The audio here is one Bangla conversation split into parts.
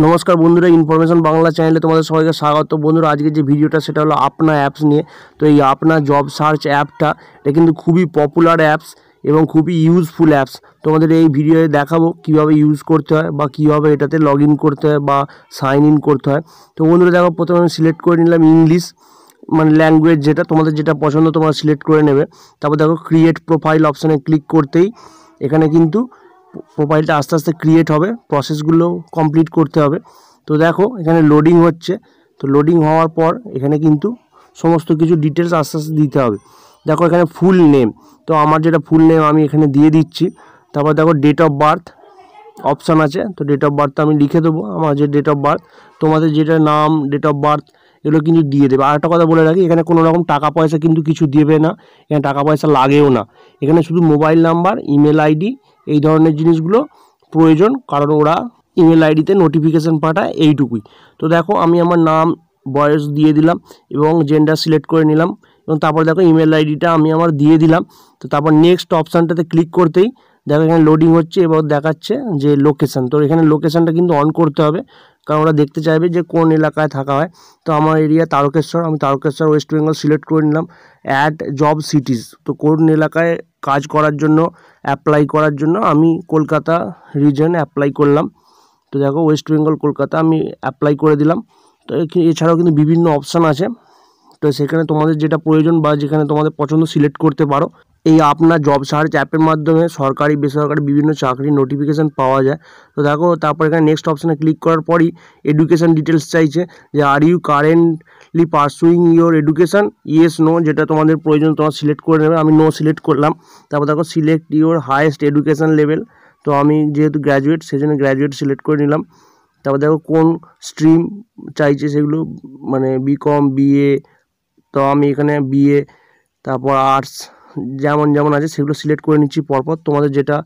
নমস্কার বন্ধুরা, ইনফরমেশন বাংলা চ্যানেলে তোমাদের সবাইকে স্বাগত। বন্ধুরা, আজকে যে ভিডিওটা সেটা হলো আপনা অ্যাপস নিয়ে। তো এই আপনা জব সার্চ অ্যাপটা এটা কিন্তু খুবই পপুলার অ্যাপস এবং খুবই ইউজফুল অ্যাপস। তোমাদের এই ভিডিওয়ে দেখাবো কীভাবে ইউজ করতে হয় বা কীভাবে এটাতে লগ ইন করতে হয় বা সাইন ইন করতে হয়। তো বন্ধুরা দেখো, প্রথমে আমি সিলেক্ট করে নিলাম ইংলিশ, মানে ল্যাঙ্গুয়েজ যেটা তোমাদের যেটা পছন্দ তোমরা সিলেক্ট করে নেবে। তারপর দেখো ক্রিয়েট প্রোফাইল অপশানে ক্লিক করতেই এখানে কিন্তু প্রোফাইলটা আস্তে আস্তে ক্রিয়েট হবে, প্রসেসগুলো কমপ্লিট করতে হবে। তো দেখো এখানে লোডিং হচ্ছে। তো লোডিং হওয়ার পর এখানে কিন্তু সমস্ত কিছু ডিটেলস আস্তে আস্তে দিতে হবে। দেখো এখানে ফুল নেম, তো আমার যেটা ফুল নেম আমি এখানে দিয়ে দিচ্ছি। তারপর দেখো ডেট অফ বার্থ অপশান আছে, তো ডেট অফ বার্থটা আমি লিখে দেবো, আমার যে ডেট অফ বার্থ। তোমাদের যেটা নাম, ডেট অফ বার্থ এগুলো কিন্তু দিয়ে দেবে। আর একটা কথা বলে রাখি, এখানে কোনো রকম টাকা পয়সা কিন্তু কিছু দেবে না, এখানে টাকা পয়সা লাগেও না। এখানে শুধু মোবাইল নাম্বার, ইমেল আইডি এই ধরনের জিনিসগুলো প্রয়োজন, কারণ ওরা ইমেল আইডিতে নোটিফিকেশান পাঠায়, এইটুকুই। তো দেখো আমি আমার নাম, বয়স দিয়ে দিলাম এবং জেন্ডার সিলেক্ট করে নিলাম এবং তারপর দেখো ইমেল আইডিটা আমি আমার দিয়ে দিলাম। তো তারপর নেক্সট অপশানটাতে ক্লিক করতেই দেখো এখানে লোডিং হচ্ছে এবং দেখাচ্ছে যে লোকেশান। তো এখানে লোকেশানটা কিন্তু অন করতে হবে, কারণ ওরা দেখতে চাইবে যে কোন এলাকায় থাকা হয়। তো আমার এরিয়া তারকেশ্বর, আমি তারকেশ্বর ওয়েস্ট বেঙ্গল সিলেক্ট করে নিলাম। অ্যাড জব সিটিজ, তো কোন এলাকায় কাজ করার জন্য অ্যাপ্লাই করার জন্য আমি কলকাতা রিজন অ্যাপ্লাই করলাম। তো দেখো ওয়েস্ট বেঙ্গল কলকাতা আমি অ্যাপ্লাই করে দিলাম। তো এছাড়াও কিন্তু বিভিন্ন অপশান আছে, তো সেখানে তোমাদের যেটা প্রয়োজন বা যেখানে তোমাদের পছন্দ সিলেক্ট করতে পারো। এই আপনার জব সার্চ অ্যাপের মাধ্যমে সরকারি বেসরকারি বিভিন্ন চাকরির নোটিফিকেশান পাওয়া যায়। তো দেখো তারপর এখানে নেক্সট অপশানে ক্লিক করার পরই এডুকেশান ডিটেলস চাইছে যে are you currently pursuing your education, yes no, যেটা তোমাদের প্রয়োজন তোমরা সিলেক্ট করে নেবে। আমি নো সিলেক্ট করলাম। তারপর দেখো select your highest education level, তো আমি যেহেতু গ্র্যাজুয়েট সেজন্য গ্র্যাজুয়েট সিলেক্ট করে নিলাম। তারপর দেখো কোন স্ট্রিম চাইছে সেগুলো, মানে বিকম, বিএ, তো আমি এখানে বিএ, তারপর আর্টস যেমন যেমন আছে সেগুলো সিলেক্ট করে নিচ্ছি পরপর। তোমাদের যেটা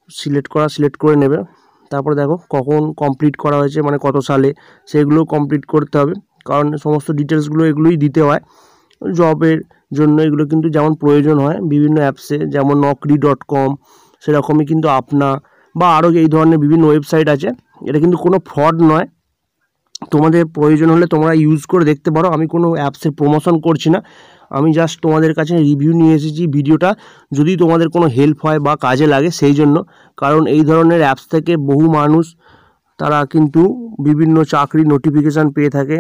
সিলেক্ট করে নেবে। তারপর দেখো কখন কমপ্লিট করা হয়েছে, মানে কত সালে, সেগুলো কমপ্লিট করতে হবে, কারণ সমস্ত ডিটেলসগুলো এগুলোই দিতে হয় জবের জন্য। এগুলো কিন্তু যেমন প্রয়োজন হয় বিভিন্ন অ্যাপসে, যেমন naukri.com, সেরকমই কিন্তু আপনা বা আরও এই ধরনের বিভিন্ন ওয়েবসাইট আছে। এটা কিন্তু কোনো ফ্রড নয়, তোমাদের প্রয়োজন হলে তোমরা ইউজ করে দেখতে পারো। আমি কোনো অ্যাপসের প্রমোশন করছি না, আমি জাস্ট তোমাদের কাছে রিভিউ নিয়ে এসেছি ভিডিওটা, যদি তোমাদের কোনো হেল্প হয় বা কাজে লাগে সেই জন্য। কারণ এই ধরনের অ্যাপস থেকে বহু মানুষ তারা কিন্তু বিভিন্ন চাকরি নোটিফিকেশান পেয়ে থাকে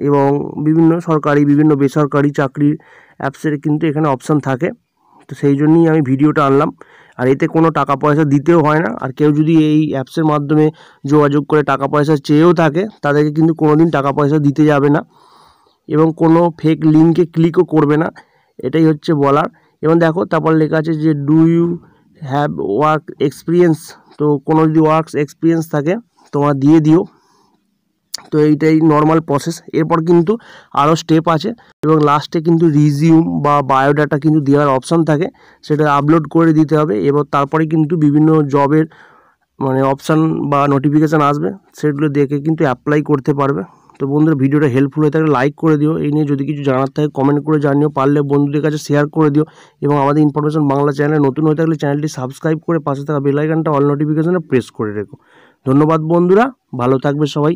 এবং বিভিন্ন সরকারি বিভিন্ন বেসরকারি চাকরির অ্যাপসের কিন্তু এখানে অপশান থাকে। তো সেই জন্যই আমি ভিডিওটা আনলাম। আর এতে কোনো টাকা পয়সা দিতেও হয় না, আর কেউ যদি এই অ্যাপসের মাধ্যমে যোগাযোগ করে টাকা পয়সা চেয়েও থাকে তাদেরকে কিন্তু কোনো দিন টাকা পয়সা দিতে যাবে না এবং কোনো ফেক লিঙ্কে ক্লিকও করবে না, এটাই হচ্ছে বলার। এবং দেখো তারপর লেখা আছে যে do you have work experience, তো কোনো যদি ওয়ার্ক এক্সপিরিয়েন্স থাকে তোমরা দিয়ে দিও। তো এইটাই নর্মাল প্রসেস। এরপর কিন্তু আরও স্টেপ আছে এবং লাস্টে কিন্তু রিজিউম বা বায়োডাটা কিন্তু দেওয়ার অপশান থাকে, সেটা আপলোড করে দিতে হবে। এবার তারপরে কিন্তু বিভিন্ন জবের মানে অপশান বা নোটিফিকেশান আসবে, সেগুলো দেখে কিন্তু অ্যাপ্লাই করতে পারবে। তো বন্ধুরা, ভিডিওটা হেল্পফুল হয়ে থাকলে লাইক করে দিও, এই নিয়ে যদি কিছু জানার থাকে কমেন্ট করে জানিও, পারলে বন্ধুদের কাছে শেয়ার করে দিও এবং আমাদের ইনফরমেশন বাংলা চ্যানেলে নতুন হয়ে থাকলে চ্যানেলটি সাবস্ক্রাইব করে পাশে থাকা বেল আইকনটা অল নোটিফিকেশানে প্রেস করে রেখো। ধন্যবাদ বন্ধুরা, ভালো থাকবে সবাই।